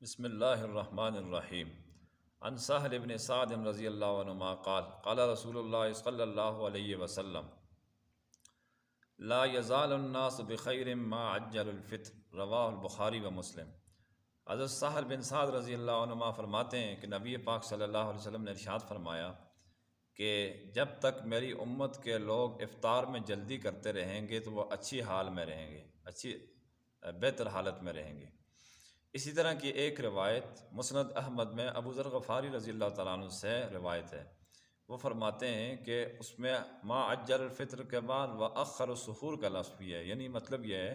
بسم اللہ الرحمن الرحیم عن سہل بن سعد رضی اللہ عنہما قال قال رسول اللہ صلی اللہ علیہ وسلم لا یزال الناس بخیر ما عجل الفطر رواہ البخاری و مسلم۔ حضرت سہل بن سعد رضی اللہ عنہما فرماتے ہیں کہ نبی پاک صلی اللہ علیہ وسلم نے ارشاد فرمایا کہ جب تک میری امت کے لوگ افطار میں جلدی کرتے رہیں گے تو وہ اچھی حال میں رہیں گے، بہتر حالت میں رہیں گے۔ اسی طرح کی ایک روایت مسند احمد میں ابو ذر غفاری رضی اللہ تعالیٰ عنہ سے روایت ہے، وہ فرماتے ہیں کہ اس میں ما عجل الفطر کے بعد وأخر السحور کا لفظ بھی ہے، یعنی مطلب یہ ہے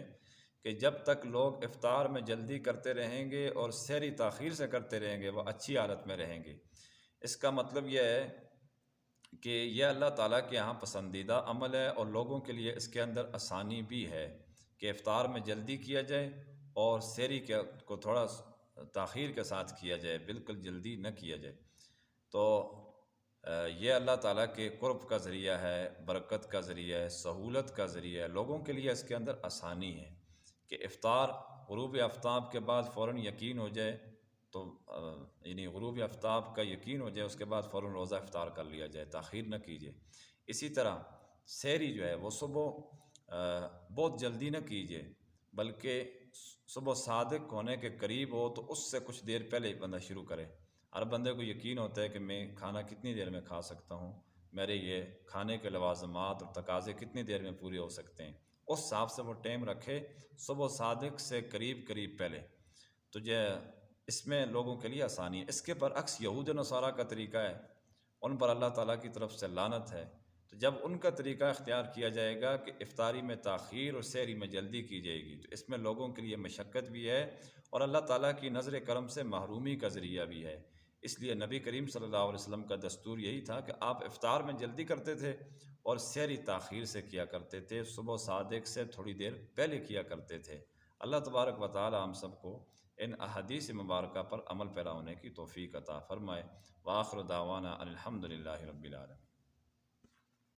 کہ جب تک لوگ افطار میں جلدی کرتے رہیں گے اور سحری تاخیر سے کرتے رہیں گے وہ اچھی حالت میں رہیں گے۔ اس کا مطلب یہ ہے کہ یہ اللہ تعالیٰ کے یہاں پسندیدہ عمل ہے اور لوگوں کے لیے اس کے اندر آسانی بھی ہے کہ افطار میں جلدی کیا جائے اور سحری کو تھوڑا تاخیر کے ساتھ کیا جائے، بالکل جلدی نہ کیا جائے۔ تو یہ اللہ تعالیٰ کے قرب کا ذریعہ ہے، برکت کا ذریعہ ہے، سہولت کا ذریعہ ہے، لوگوں کے لیے اس کے اندر آسانی ہے کہ افطار غروب آفتاب کے بعد فوراً یقین ہو جائے تو یعنی غروب آفتاب کا یقین ہو جائے اس کے بعد فوراً روزہ افطار کر لیا جائے، تاخیر نہ کیجیے۔ اسی طرح سحری جو ہے وہ صبح بہت جلدی نہ کیجیے، بلکہ صبح صادق ہونے کے قریب ہو تو اس سے کچھ دیر پہلے بندہ شروع کرے۔ ہر بندے کو یقین ہوتا ہے کہ میں کھانا کتنی دیر میں کھا سکتا ہوں، میرے یہ کھانے کے لوازمات اور تقاضے کتنی دیر میں پورے ہو سکتے ہیں، اس حساب سے وہ ٹائم رکھے صبح صادق سے قریب پہلے، تو اس میں لوگوں کے لیے آسانی ہے۔ اس کے برعکس یہود و نصارہ کا طریقہ ہے، ان پر اللہ تعالیٰ کی طرف سے لعنت ہے۔ تو جب ان کا طریقہ اختیار کیا جائے گا کہ افطاری میں تاخیر اور سحری میں جلدی کی جائے گی تو اس میں لوگوں کے لیے مشقت بھی ہے اور اللہ تعالیٰ کی نظر کرم سے محرومی کا ذریعہ بھی ہے۔ اس لیے نبی کریم صلی اللہ علیہ وسلم کا دستور یہی تھا کہ آپ افطار میں جلدی کرتے تھے اور سحری تاخیر سے کیا کرتے تھے، صبح صادق سے تھوڑی دیر پہلے کیا کرتے تھے۔ اللہ تبارک و تعالی ہم سب کو ان احادیث مبارکہ پر عمل پیرا ہونے کی توفیق عطا فرمائے۔ وآخر دعوانا الحمد للہ رب العالمین۔